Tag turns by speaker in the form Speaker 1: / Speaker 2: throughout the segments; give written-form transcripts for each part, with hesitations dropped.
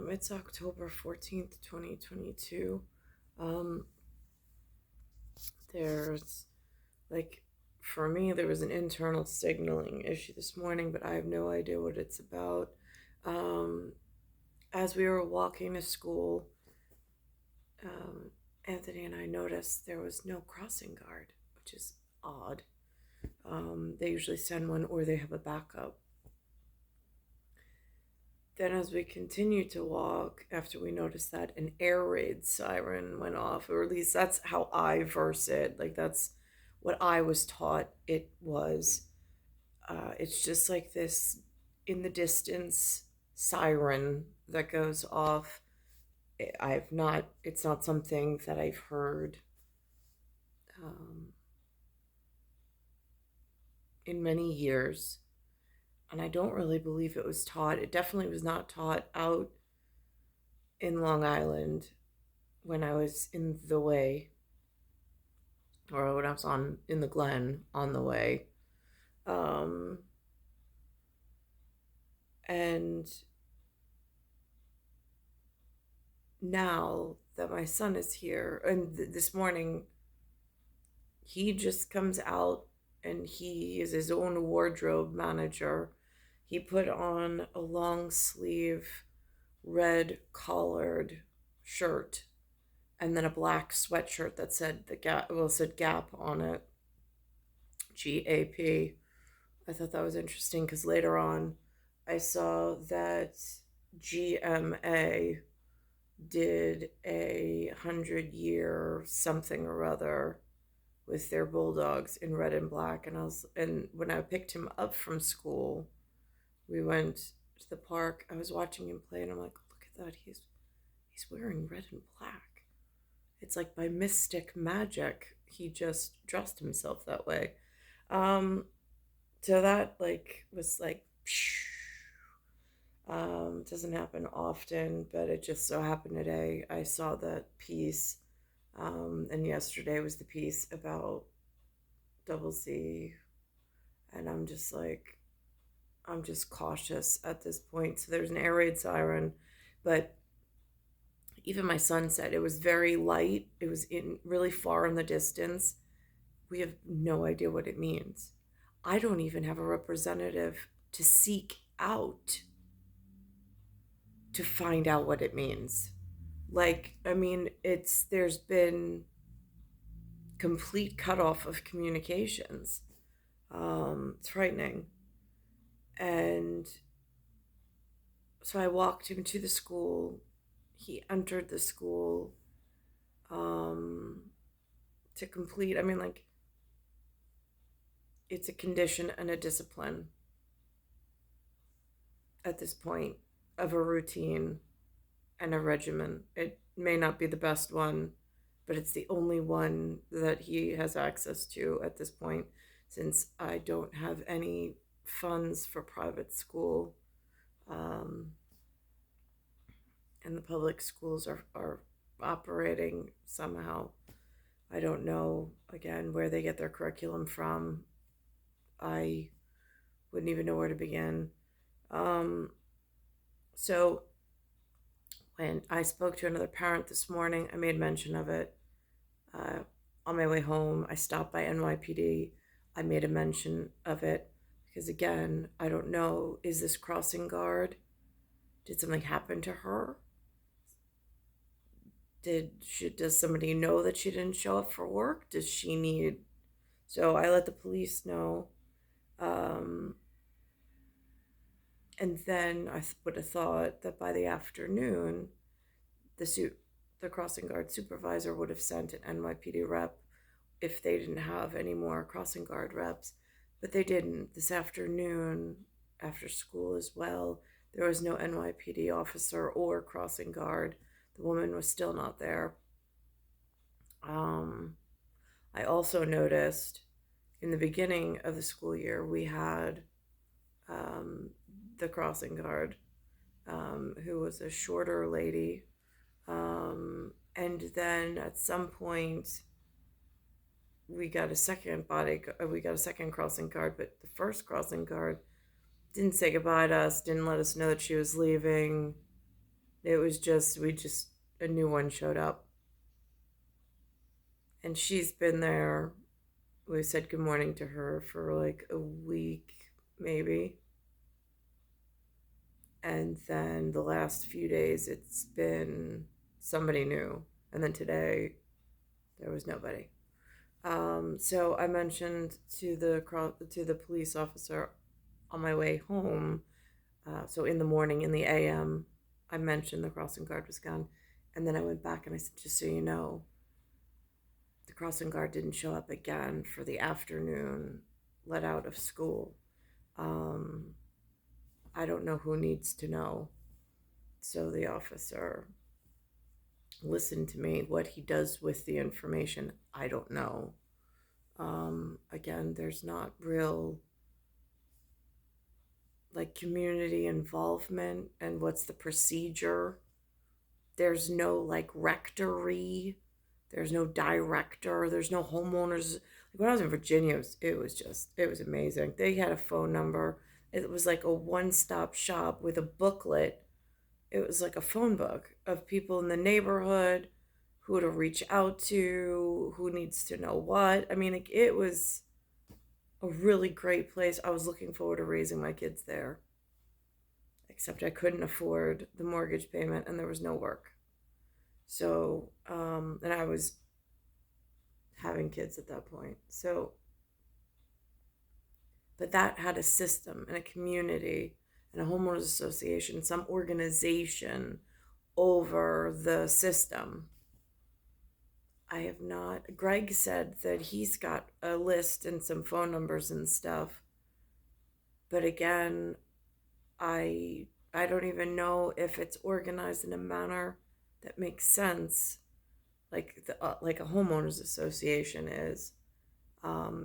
Speaker 1: It's October 14th, 2022. Um, there's like, for me, there was an internal signaling issue this morning, but I have no idea what it's about. Um, as we were walking to school, um, Anthony and I noticed there was no crossing guard, which is odd. They usually send one or they have a backup. Then, as we continued to walk, after we noticed that an air raid siren went off, or at least that's how I verse it. Like, that's what I was taught it was. It's just like this in the distance siren that goes off. It's not something that I've heard um, in many years. And I don't really believe it was taught. It definitely was not taught out in Long Island when I was in the way, or when I was on in the Glen on the way. Um, and now that my son is here, and this morning, he just comes out and he is his own wardrobe manager. He put on a long sleeve red collared shirt and then a black sweatshirt that said Gap on it, GAP. I thought that was interesting because later on I saw that GMA did 100-year something or other with their bulldogs in red and black, and when I picked him up from school, we went to the park. I was watching him play and I'm like, look at that, he's wearing red and black. It's like by mystic magic he just dressed himself that way. Um so that was like doesn't happen often, but it just so happened today I saw that piece. And yesterday was the piece about Double Z, and I'm just cautious at this point. So there's an air raid siren, but even my son said it was very light. It was in really far in the distance. We have no idea what it means. I don't even have a representative to seek out to find out what it means. There's been complete cutoff of communications. It's frightening. And so I walked him to the school. He entered the school to complete, it's a condition and a discipline at this point of a routine and a regimen. It may not be the best one, but it's the only one that he has access to at this point, since I don't have any funds for private school. And the public schools are operating somehow. I don't know, again, where they get their curriculum from. I wouldn't even know where to begin. So when I spoke to another parent this morning, I made mention of it. On my way home, I stopped by NYPD. I made a mention of it because, again, I don't know, is this crossing guard? Did something happen to her? Does somebody know that she didn't show up for work? Does she need... So I let the police know. And then I would have thought that by the afternoon, the crossing guard supervisor would have sent an NYPD rep if they didn't have any more crossing guard reps. But they didn't. This afternoon, after school as well, there was no NYPD officer or crossing guard. The woman was still not there. I also noticed in the beginning of the school year, we had the crossing guard, who was a shorter lady. And then at some point, we got a second crossing guard, but the first crossing guard didn't say goodbye to us, didn't let us know that she was leaving, It was just, a new one showed up. And she's been there. We said good morning to her for like a week, maybe. And then the last few days, it's been somebody new. And then today, there was nobody. So I mentioned to the police officer on my way home. So in the morning, in the AM, I mentioned the crossing guard was gone, and then I went back and I said, just so you know, the crossing guard didn't show up again for the afternoon let out of school. Um, I don't know who needs to know. So the officer listened to me. What he does with the information, I don't know. Again, there's not real like community involvement and what's the procedure. There's no like rectory, there's no director, there's no homeowners. Like when I was in Virginia, it was amazing. They had a phone number. It was like a one-stop shop with a booklet. It was like a phone book of people in the neighborhood, who to reach out to, who needs to know what. I mean, like, it was a really great place. I was looking forward to raising my kids there, except I couldn't afford the mortgage payment and there was no work. So, and I was having kids at that point. So, but that had a system and a community and a homeowners association, some organization over the system. I have not. Greg said that he's got a list and some phone numbers and stuff. But again, I don't even know if it's organized in a manner that makes sense, like a homeowners association is.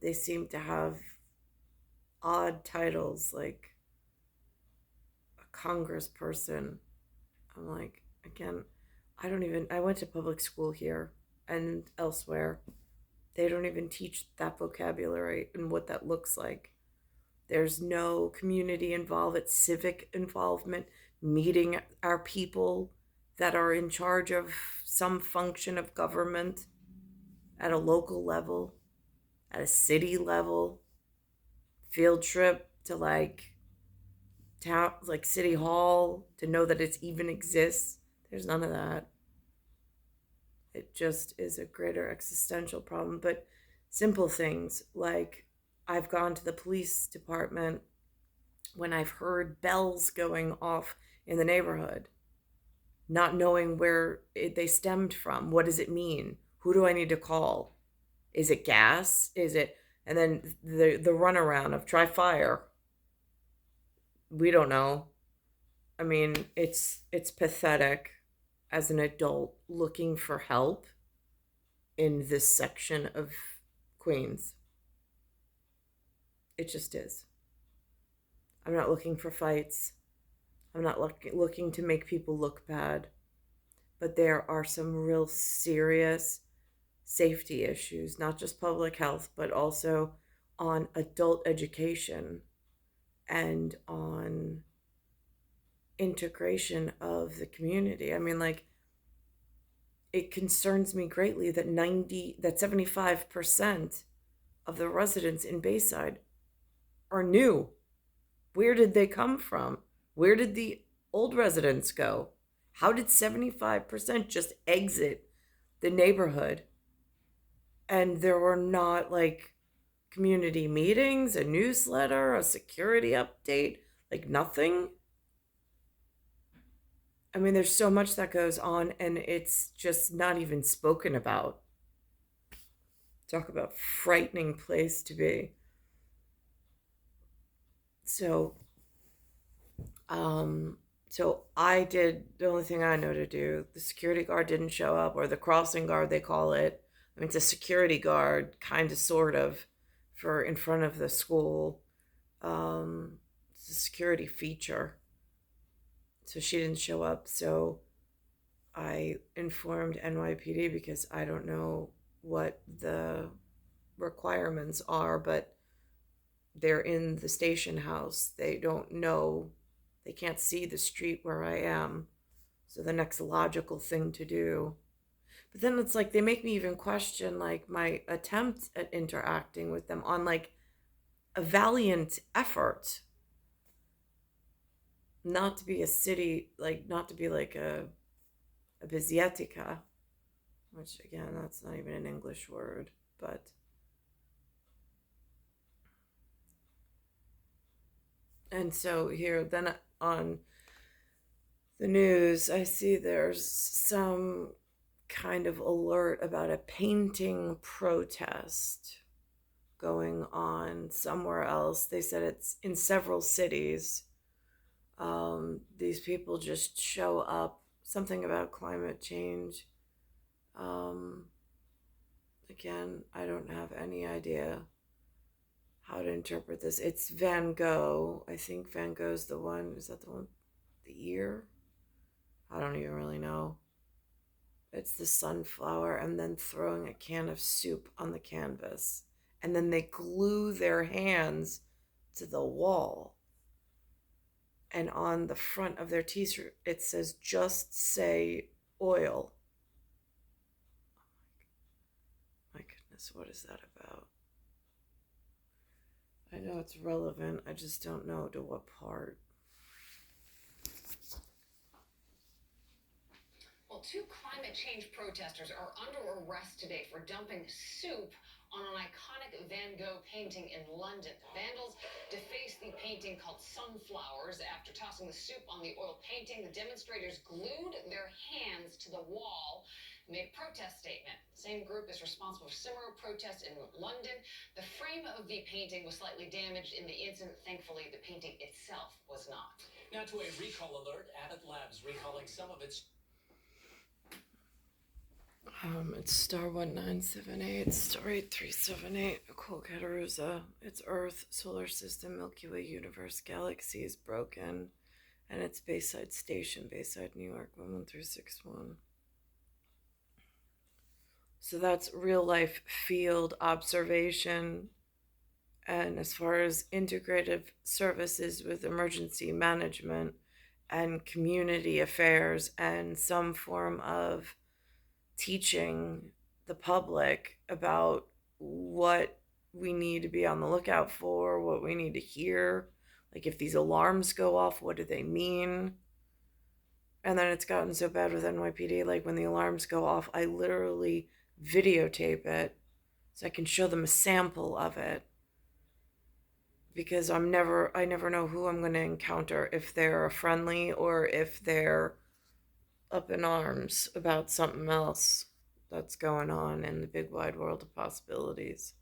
Speaker 1: They seem to have odd titles, like a congressperson. I'm like, again, I don't even. I went to public school here and elsewhere. They don't even teach that vocabulary and what that looks like. There's no community involvement, civic involvement, meeting our people that are in charge of some function of government at a local level, at a city level, field trip to like town, like city hall, to know that it even exists. There's none of that. It just is a greater existential problem. But simple things like I've gone to the police department when I've heard bells going off in the neighborhood, not knowing where they stemmed from. What does it mean? Who do I need to call? Is it gas? Is it, and then the runaround of try fire. We don't know. I mean, it's pathetic as an adult looking for help in this section of Queens. It just is. I'm not looking for fights. I'm not looking to make people look bad. But there are some real serious safety issues, not just public health, but also on adult education and on integration of the community. I mean, like, it concerns me greatly that 75% of the residents in Bayside are new. Where did they come from? Where did the old residents go? How did 75% just exit the neighborhood? And there were not like community meetings, a newsletter, a security update, like nothing. I mean, there's so much that goes on and it's just not even spoken about. Talk about frightening place to be. So, so I did the only thing I know to do. The security guard didn't show up, or the crossing guard, they call it. I mean, it's a security guard, kind of, sort of, for in front of the school. It's a security feature. So she didn't show up. So I informed NYPD because I don't know what the requirements are, but they're in the station house. They don't know, they can't see the street where I am. So the next logical thing to do. But then it's like they make me even question like my attempt at interacting with them on like a valiant effort not to be a city, like not to be like a bizietica, which again, that's not even an English word, but and so here then on the news, I see there's some kind of alert about a painting protest going on somewhere else. They said it's in several cities. These people just show up, something about climate change. Um, Again, I don't have any idea how to interpret this. It's Van Gogh. I think Van Gogh's the one. Is that the one? The ear? I don't even really know. It's the sunflower and then throwing a can of soup on the canvas. And then they glue their hands to the wall. And on the front of their t-shirt, it says, just say oil. My goodness, what is that about? I know it's relevant. I just don't know to what part.
Speaker 2: Well, two climate change protesters are under arrest today for dumping soup on an iconic Van Gogh painting in London. Vandals defaced the painting called Sunflowers after tossing the soup on the oil painting. The demonstrators glued their hands to the wall, made a protest statement. The same group is responsible for similar protests in London. The frame of the painting was slightly damaged in the incident. Thankfully, the painting itself was not.
Speaker 3: Now to a recall alert. Abbott Labs recalling some of its
Speaker 1: It's star 1978, star 8378, Nicole, Cattaruzza. It's Earth, solar system, Milky Way, universe, galaxy is broken, and it's Bayside Station, Bayside, New York, 11361. So that's real life field observation. And as far as integrative services with emergency management and community affairs and some form of teaching the public about what we need to be on the lookout for, what we need to hear. Like if these alarms go off, what do they mean? And then it's gotten so bad with NYPD, like when the alarms go off, I literally videotape it so I can show them a sample of it because I never know who I'm going to encounter, if they're friendly or if they're up in arms about something else that's going on in the big wide world of possibilities.